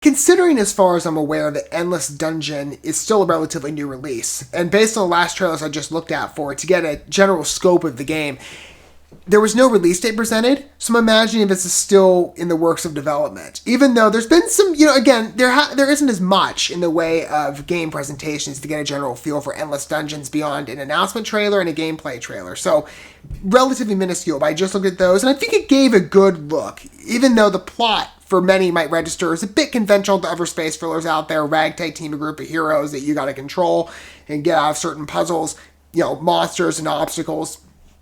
Considering, as far as I'm aware, the Endless Dungeon is still a relatively new release, and based on the last trailers I just looked at for it to get a general scope of the game, there was no release date presented, so I'm imagining this is still in the works of development. Even though there's been some, again, there isn't as much in the way of game presentations to get a general feel for Endless Dungeons beyond an announcement trailer and a gameplay trailer. So, relatively minuscule, but I just looked at those, and I think it gave a good look, even though the plot for many might register as a bit conventional to other space fillers out there, ragtag team, a group of heroes that you gotta control and get out of certain puzzles, monsters and obstacles,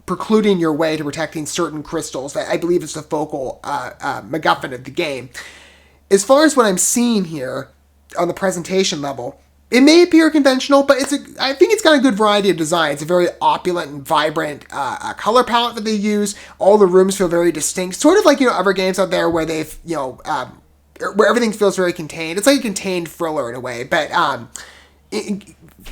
precluding your way to protecting certain crystals. That I believe is the focal MacGuffin of the game. As far as what I'm seeing here on the presentation level, it may appear conventional, but I think it's got a good variety of design. It's a very opulent and vibrant color palette that they use. All the rooms feel very distinct, sort of like other games out there where they've where everything feels very contained. It's like a contained thriller in a way, but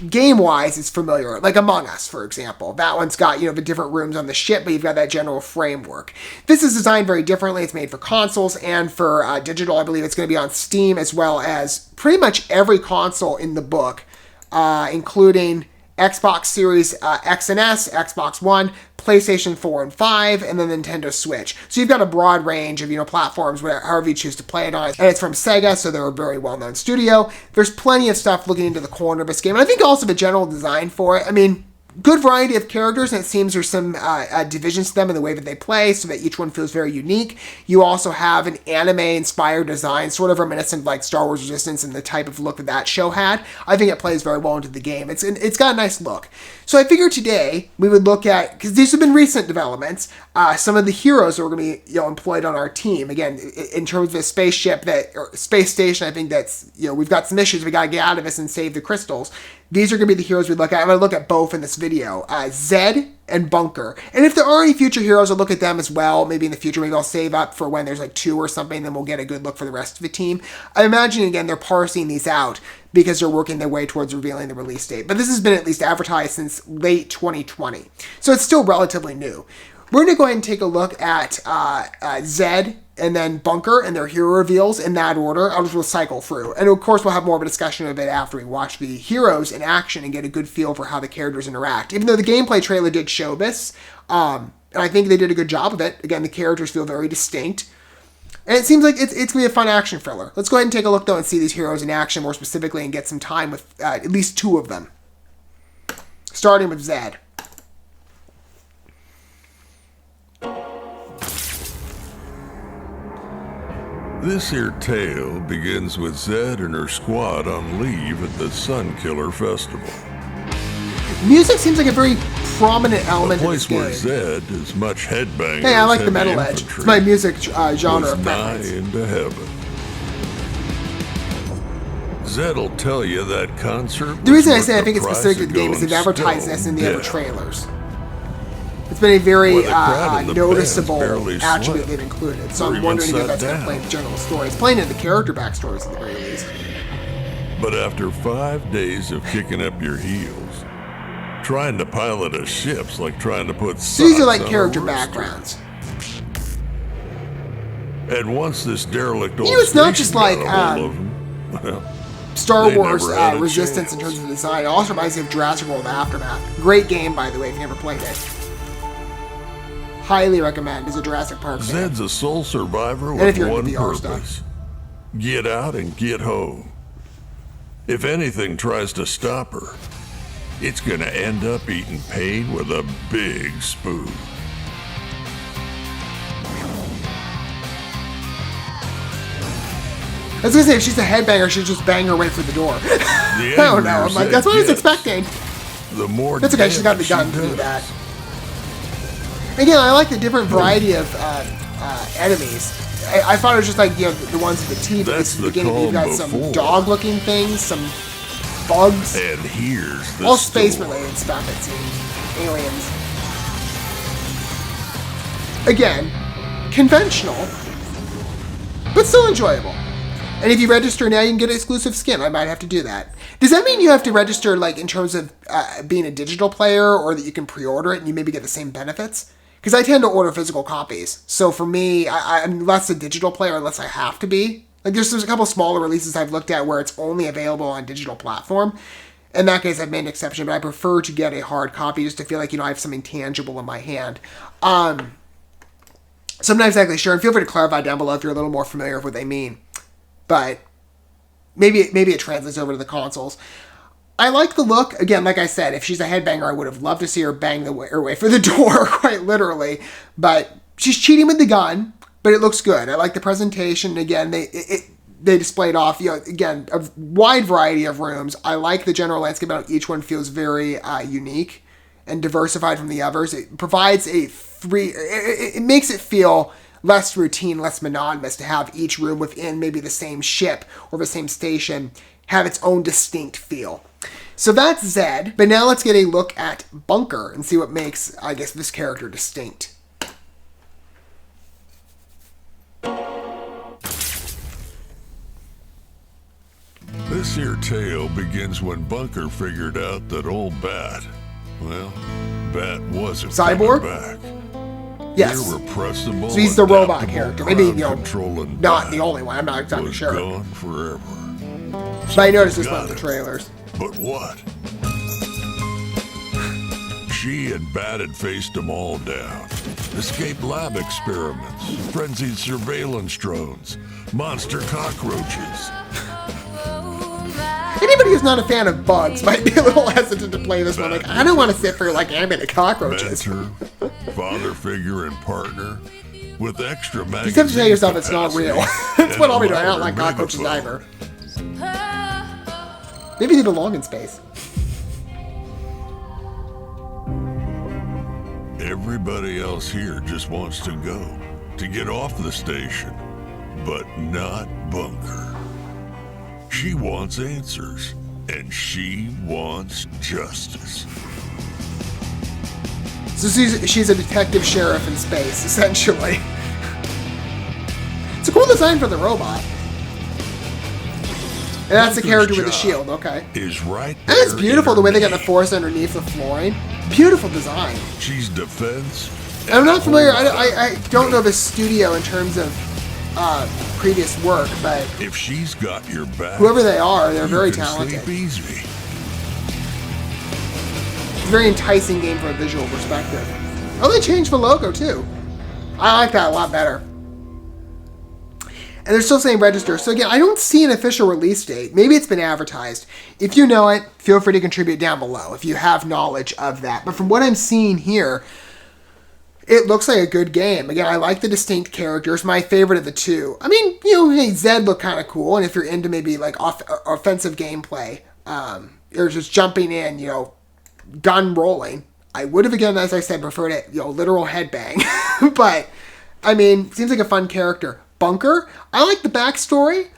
game-wise, it's familiar. Like Among Us, for example. That one's got, the different rooms on the ship, but you've got that general framework. This is designed very differently. It's made for consoles and for digital. I believe it's going to be on Steam, as well as pretty much every console in the book, including Xbox Series X and S, Xbox One, PlayStation 4 and 5, and then Nintendo Switch. So you've got a broad range of, platforms, however you choose to play it on. And it's from Sega, so they're a very well-known studio. There's plenty of stuff looking into the corner of this game. And I think also the general design for it. I mean, good variety of characters, and it seems there's some divisions to them in the way that they play, so that each one feels very unique. You also have an anime-inspired design, sort of reminiscent of like Star Wars Resistance and the type of look that show had. I think it plays very well into the game. It's got a nice look. So I figured today we would look at, because these have been recent developments, some of the heroes that are going to be employed on our team. Again, in terms of a spaceship or space station, I think that's we've got some issues. We got to get out of this and save the crystals. These are going to be the heroes we look at. I'm going to look at both in this video. ZED and Bunker. And if there are any future heroes, I'll look at them as well. Maybe in the future, maybe I'll save up for when there's like 2 or something, then we'll get a good look for the rest of the team. I imagine, again, they're parsing these out because they're working their way towards revealing the release date. But this has been at least advertised since late 2020. So it's still relatively new. We're going to go ahead and take a look at ZED and then Bunker and their hero reveals in that order. I'll just cycle through. And of course, we'll have more of a discussion of it after we watch the heroes in action and get a good feel for how the characters interact. Even though the gameplay trailer did show this, and I think they did a good job of it. Again, the characters feel very distinct. And it seems like it's going to be a fun action thriller. Let's go ahead and take a look, though, and see these heroes in action more specifically and get some time with at least 2 of them. Starting with ZED. This here tale begins with Zed and her squad on leave at the Sunkiller Festival. Music seems like a very prominent element of this game. A place where Zed is much headbanging. Hey, I like the metal edge. It's my music genre of preference. Nigh into heaven. Zed'll tell you that concert. The reason I say I think it's specific to the game is they've advertised this in the other trailers. It's been a very noticeable attribute they've included. So I'm wondering if that's going to play in the general story. It's playing in the character backstories at the very least. But after 5 days of kicking up your heels, trying to pilot a ship's like trying to put so these are like character backgrounds. And once this derelict old it's not just like well, Star Wars Resistance in terms of design. It also reminds me of Jurassic World Aftermath. Great game, by the way, if you never played it. Highly recommend as a Jurassic Park fan. Zed's a sole survivor with one purpose. Get out and get home. If anything tries to stop her, it's gonna end up eating pain with a big spoon. I was gonna say, if she's a headbanger, she'd just bang her way through the door. I don't know. I'm like, that's what I was expecting. The more that's okay, she's got the gun to do that. Again, I like the different variety of enemies. I thought it was just like, the ones with the teeth at the beginning. You've got some dog-looking things, some bugs. And here's the all space-related stuff, it seems. Aliens. Again, conventional, but still enjoyable. And if you register now, you can get exclusive skin. I might have to do that. Does that mean you have to register, like, in terms of being a digital player, or that you can pre-order it and you maybe get the same benefits? Because I tend to order physical copies. So for me, I'm less a digital player unless I have to be. Like there's a couple smaller releases I've looked at where it's only available on digital platform. In that case, I've made an exception, but I prefer to get a hard copy just to feel like, I have something tangible in my hand. So I'm not exactly sure, and feel free to clarify down below if you're a little more familiar with what they mean. But maybe it translates over to the consoles. I like the look. Again, like I said, if she's a headbanger, I would have loved to see her bang her way for the door, quite literally. But she's cheating with the gun, but it looks good. I like the presentation. Again, they displayed off, again, a wide variety of rooms. I like the general landscape. Each one feels very unique and diversified from the others. It provides it makes it feel less routine, less monotonous to have each room within maybe the same ship or the same station have its own distinct feel. So that's Zed, but now let's get a look at Bunker and see what makes, I guess, this character distinct. This here tale begins when Bunker figured out that old Bat wasn't Cyborg? coming back. Yes. Irrepressible, so he's the robot adaptable, character. Maybe, crowd-controlling not Bat the only one. I'm not exactly was sure. gone forever. But I noticed this one in Got the it. trailers. But what? She and Bat had faced them all down. Escaped lab experiments, frenzied surveillance drones, monster cockroaches. Anybody who's not a fan of bugs might be a little hesitant to play this one. Like, I don't want to sit for, animated cockroaches. Mentor, father figure, and partner with extra magazine. You just have to tell yourself it's not real. That's what I'll be doing. I don't like louder cockroaches megaphone. either. Maybe they belong in space. Everybody else here just wants to go, to get off the station, but not Bunker. She wants answers, and she wants justice. So she's a detective sheriff in space, essentially. It's a cool design for the robot. And that's the character with the shield, okay. Is right And it's there beautiful in the way her they got the name. forest underneath the flooring. Beautiful design. She's defense. I'm not familiar, I don't know the studio in terms of previous work, but If she's got your back, whoever they are, they're very you can talented. sleep easy. It's a very enticing game from a visual perspective. Oh, they changed the logo too. I like that a lot better. And they're still saying register. So again, I don't see an official release date. Maybe it's been advertised. If you know it, feel free to contribute down below if you have knowledge of that. But from what I'm seeing here, it looks like a good game. Again, I like the distinct characters. My favorite of the two. I mean, hey, Zed looked kind of cool. And if you're into maybe like offensive gameplay, or just jumping in, gun rolling, I would have, again, as I said, preferred it, literal headbang. But, I mean, seems like a fun character. Bunker, I like the backstory.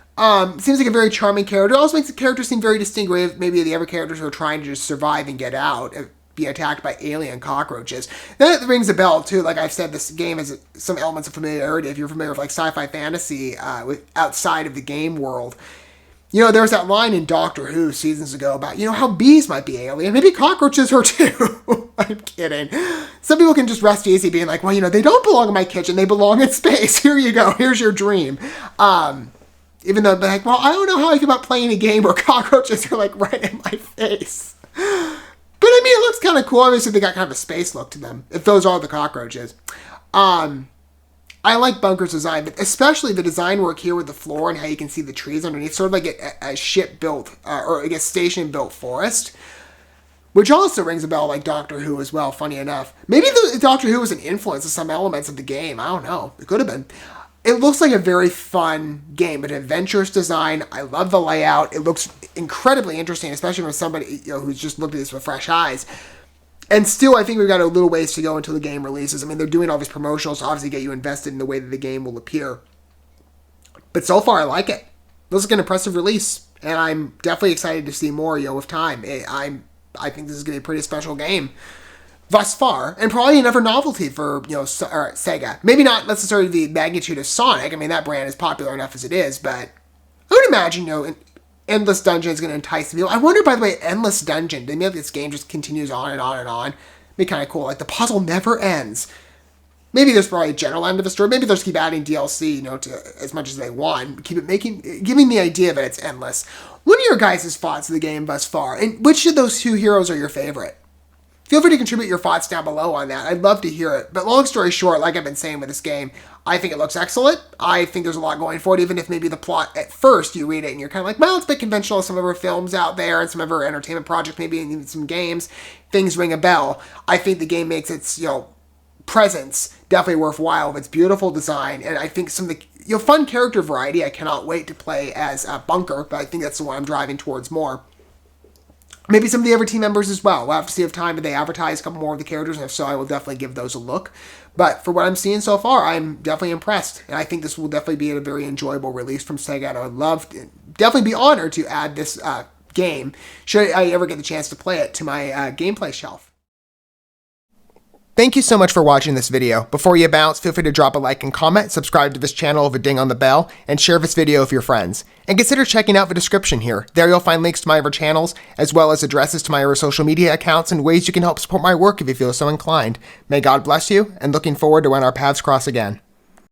Seems like a very charming character. It also makes the character seem very distinct. Maybe the other characters who are trying to just survive and get out, be attacked by alien cockroaches. That rings a bell too. Like I've said, this game has some elements of familiarity. If you're familiar with like sci-fi fantasy, with outside of the game world. There was that line in Doctor Who seasons ago about, how bees might be alien. Maybe cockroaches are too. I'm kidding. Some people can just rest easy being like, well, they don't belong in my kitchen. They belong in space. Here you go. Here's your dream. Even though they're like, well, I don't know how I feel about playing a game where cockroaches are like right in my face. But I mean, it looks kind of cool. Obviously, they got kind of a space look to them, if those are the cockroaches. I like Bunker's design, but especially the design work here with the floor and how you can see the trees underneath, sort of like a ship-built, or I guess station-built forest, which also rings a bell like Doctor Who as well, funny enough. Maybe the Doctor Who was an influence of some elements of the game. I don't know. It could have been. It looks like a very fun game, an adventurous design. I love the layout. It looks incredibly interesting, especially from somebody who's just looked at this with fresh eyes. And still, I think we've got a little ways to go until the game releases. I mean, they're doing all these promotionals to obviously get you invested in the way that the game will appear. But so far, I like it. Looks like an impressive release, and I'm definitely excited to see more, with time. I think this is going to be a pretty special game thus far, and probably another novelty for, Sega. Maybe not necessarily the magnitude of Sonic. I mean, that brand is popular enough as it is, but I would imagine, Endless Dungeon is going to entice people. I wonder, by the way, Endless Dungeon, maybe this game just continues on and on and on. It'd be kind of cool. Like, the puzzle never ends. Maybe there's probably a general end of the story. Maybe they'll just keep adding DLC, to as much as they want. Keep it giving the idea that it's endless. What are your guys' thoughts of the game thus far? And which of those two heroes are your favorite? Feel free to contribute your thoughts down below on that. I'd love to hear it. But long story short, like I've been saying with this game, I think it looks excellent. I think there's a lot going for it, even if maybe the plot at first you read it and you're kind of like, well, it's a bit conventional as some of our films out there and some of our entertainment projects, maybe even some games. Things ring a bell. I think the game makes its, presence definitely worthwhile with its beautiful design, and I think some of the fun character variety. I cannot wait to play as Bunker, but I think that's the one I'm driving towards more. Maybe some of the other team members as well. We'll have to see if time they advertise a couple more of the characters, and if so, I will definitely give those a look. But for what I'm seeing so far, I'm definitely impressed, and I think this will definitely be a very enjoyable release from Sega, and I would definitely be honored to add this game, should I ever get the chance to play it, to my gameplay shelf. Thank you so much for watching this video. Before you bounce, feel free to drop a like and comment, subscribe to this channel with a ding on the bell, and share this video with your friends. And consider checking out the description here. There you'll find links to my other channels, as well as addresses to my other social media accounts and ways you can help support my work if you feel so inclined. May God bless you, and looking forward to when our paths cross again.